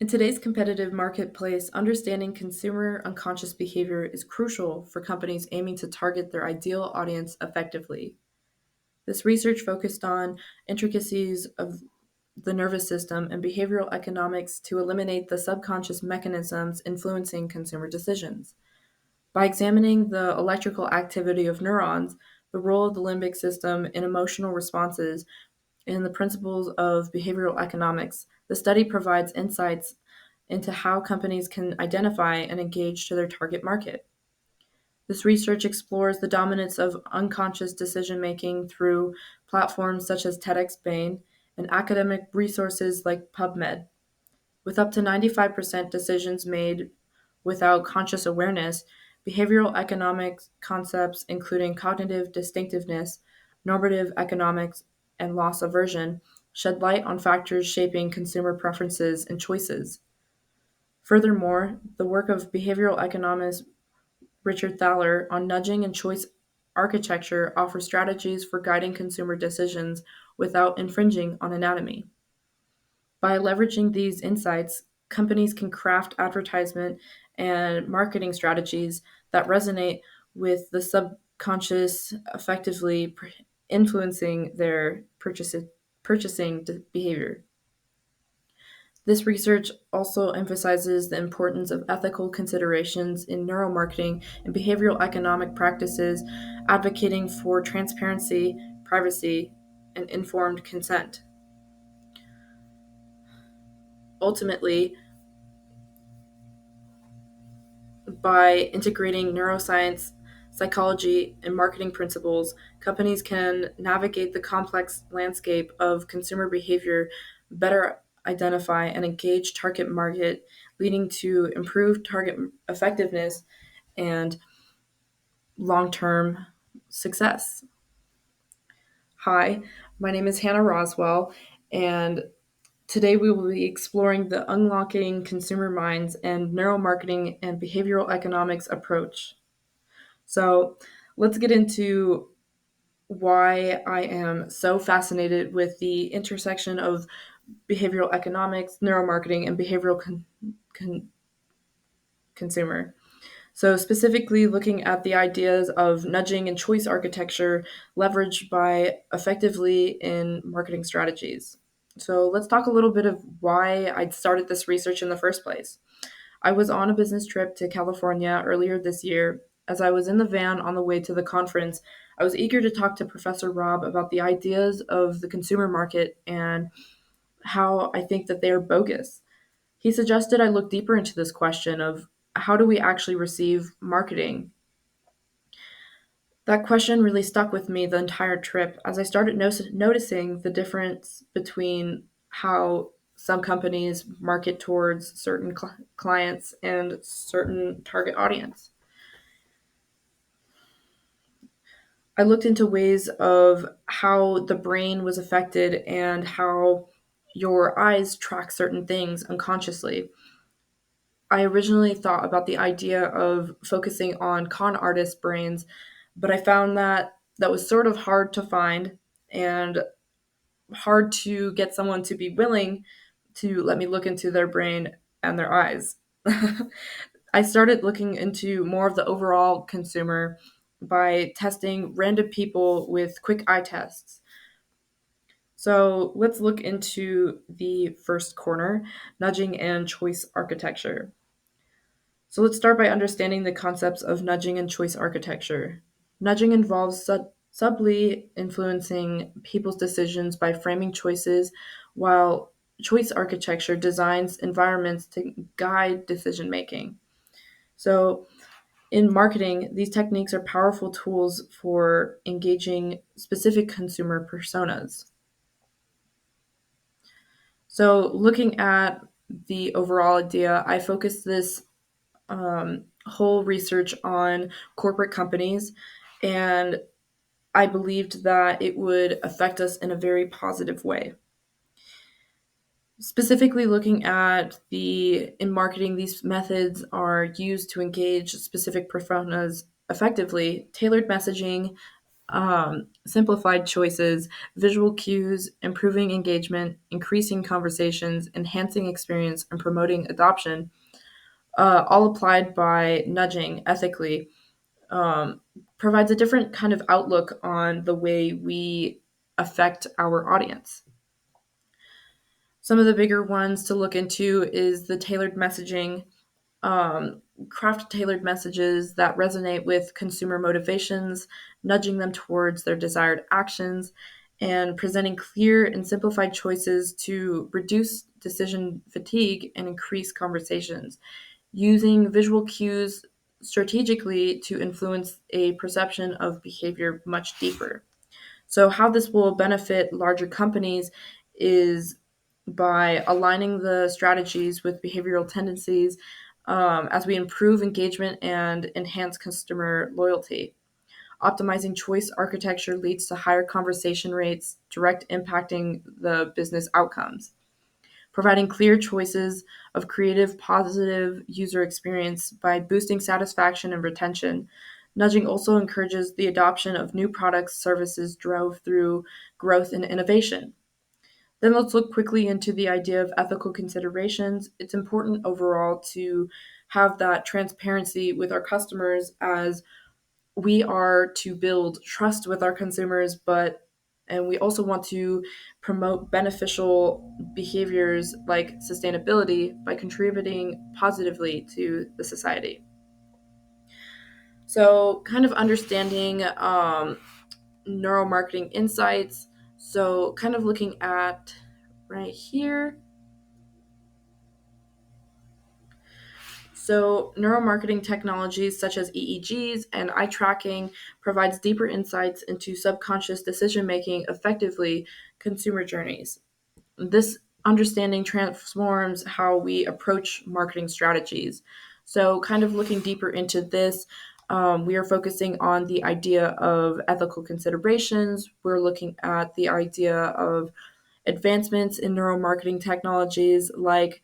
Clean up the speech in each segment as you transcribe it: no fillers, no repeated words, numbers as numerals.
In today's competitive marketplace, understanding consumer unconscious behavior is crucial for companies aiming to target their ideal audience effectively. This research focused on intricacies of the nervous system and behavioral economics to eliminate the subconscious mechanisms influencing consumer decisions. By examining the electrical activity of neurons, the role of the limbic system in emotional responses, and the principles of behavioral economics, the study provides insights into how companies can identify and engage to their target market. This research explores the dominance of unconscious decision making through platforms such as TEDxBlaine and academic resources like PubMed. With up to 95% decisions made without conscious awareness, behavioral economics concepts, including cognitive distinctiveness, normative economics, and loss aversion, shed light on factors shaping consumer preferences and choices. Furthermore, the work of behavioral economist Richard Thaler on nudging and choice architecture offers strategies for guiding consumer decisions without infringing on anatomy. By leveraging these insights, companies can craft advertisement and marketing strategies that resonate with the subconscious, effectively influencing their purchasing behavior. This research also emphasizes the importance of ethical considerations in neuromarketing and behavioral economic practices, advocating for transparency, privacy, and informed consent. Ultimately, by integrating neuroscience, psychology, and marketing principles, companies can navigate the complex landscape of consumer behavior, better identify and engage target market, leading to improved target effectiveness and long term success. Hi, my name is Hannah Roswell, and today we will be exploring the unlocking consumer minds and neuromarketing and behavioral economics approach. So let's get into why I am so fascinated with the intersection of behavioral economics, neuromarketing, and behavioral con- consumer. So, specifically looking at the ideas of nudging and choice architecture leveraged by effectively in marketing strategies. So, let's talk a little bit of why I started this research in the first place. I was on a business trip to California earlier this year. As I was in the van on the way to the conference, I was eager to talk to Professor Rob about the ideas of the consumer market and how I think that they are bogus. He suggested I look deeper into this question of how do we actually receive marketing? That question really stuck with me the entire trip as I started noticing the difference between how some companies market towards certain clients and certain target audience. I looked into ways of how the brain was affected and how your eyes track certain things unconsciously. I originally thought about the idea of focusing on con artist brains, but I found that that was sort of hard to find and hard to get someone to be willing to let me look into their brain and their eyes. I started looking into more of the overall consumer by testing random people with quick eye tests. So let's look into the first corner, nudging and choice architecture. So let's start by understanding the concepts of nudging and choice architecture. Nudging involves subtly influencing people's decisions by framing choices, while choice architecture designs environments to guide decision making. So, in marketing, these techniques are powerful tools for engaging specific consumer personas. So, looking at the overall idea, I focused this whole research on corporate companies, and I believed that it would affect us in a very positive way. Specifically, looking at in marketing, these methods are used to engage specific personas effectively. Tailored messaging simplified choices, visual cues, improving engagement, increasing conversations, enhancing experience, and promoting adoption, all applied by nudging ethically, um, provides a different kind of outlook on the way we affect our audience. Some of the bigger ones to look into is the tailored messaging, craft tailored messages that resonate with consumer motivations, nudging them towards their desired actions, and presenting clear and simplified choices to reduce decision fatigue and increase conversations, using visual cues strategically to influence a perception of behavior much deeper. So, how this will benefit larger companies is by aligning the strategies with behavioral tendencies as we improve engagement and enhance customer loyalty. Optimizing choice architecture leads to higher conversation rates, direct impacting the business outcomes. Providing clear choices of creative, positive user experience by boosting satisfaction and retention. Nudging also encourages the adoption of new products, services drove through growth and innovation. Then let's look quickly into the idea of ethical considerations. It's important overall to have that transparency with our customers as we are to build trust with our consumers, but and we also want to promote beneficial behaviors like sustainability by contributing positively to the society. So, kind of understanding neuromarketing insights. So, kind of looking at right here. So, neuromarketing technologies such as EEGs and eye tracking provides deeper insights into subconscious decision making, effectively consumer journeys. This understanding transforms how we approach marketing strategies. So, kind of looking deeper into this, we are focusing on the idea of ethical considerations. We're looking at the idea of advancements in neuromarketing technologies like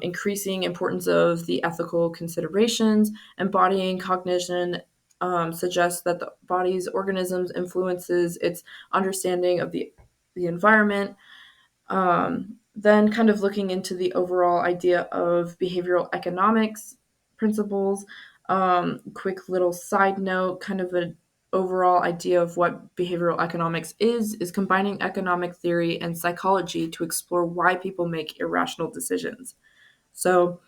increasing importance of the ethical considerations, embodying cognition suggests that the body's organisms influences its understanding of the environment. Then kind of looking into the overall idea of behavioral economics principles. Quick little side note, kind of an overall idea of what behavioral economics is combining economic theory and psychology to explore why people make irrational decisions. So,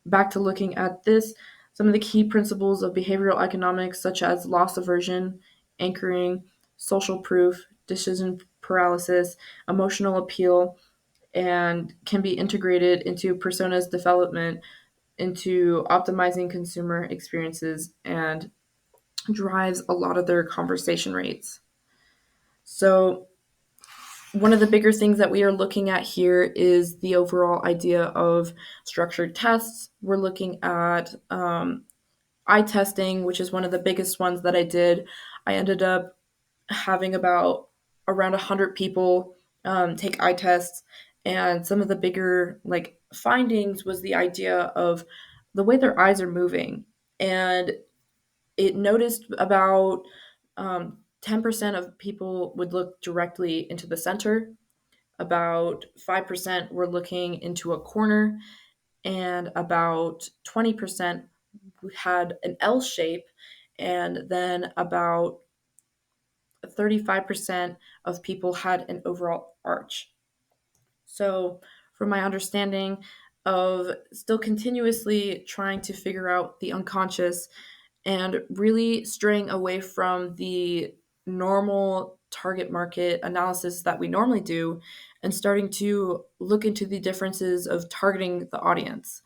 back to looking at this, some of the key principles of behavioral economics, such as loss aversion, anchoring, social proof, decision paralysis, emotional appeal, and can be integrated into personas development, into optimizing consumer experiences, and drives a lot of their conversation rates. So, one of the bigger things that we are looking at here is the overall idea of structured tests. We're looking at eye testing, which is one of the biggest ones that I did. I ended up having about around 100 people take eye tests, and some of the bigger like findings was the idea of the way their eyes are moving, and it noticed about 10% of people would look directly into the center, about 5% were looking into a corner, and about 20% had an L shape, and then about 35% of people had an overall arch. So, from my understanding of still continuously trying to figure out the unconscious and really straying away from the normal target market analysis that we normally do and starting to look into the differences of targeting the audience.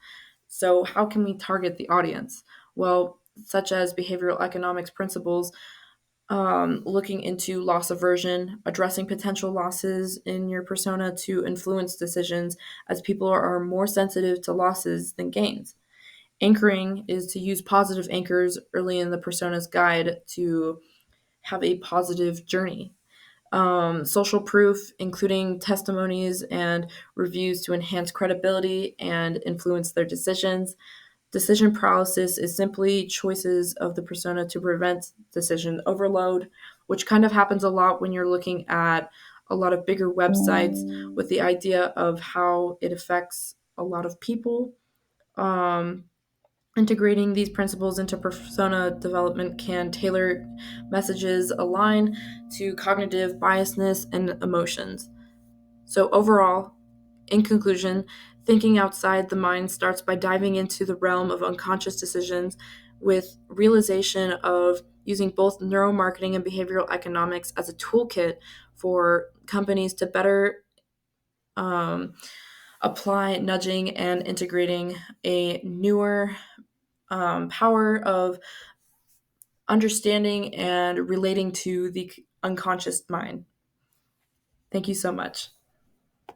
So, how can we target the audience? Well, such as behavioral economics principles, looking into loss aversion, addressing potential losses in your persona to influence decisions, as people are more sensitive to losses than gains. Anchoring is to use positive anchors early in the persona's guide to have a positive journey. Social proof, including testimonies and reviews to enhance credibility and influence their decisions. Decision paralysis is simply choices of the persona to prevent decision overload, which kind of happens a lot when you're looking at a lot of bigger websites with the idea of how it affects a lot of people. Um, Integrating these principles into persona development can tailor messages aligned to cognitive biasness and emotions. So, overall, in conclusion, thinking outside the mind starts by diving into the realm of unconscious decisions with realization of using both neuromarketing and behavioral economics as a toolkit for companies to better um, apply nudging and integrating a newer power of understanding and relating to the unconscious mind. Thank you so much.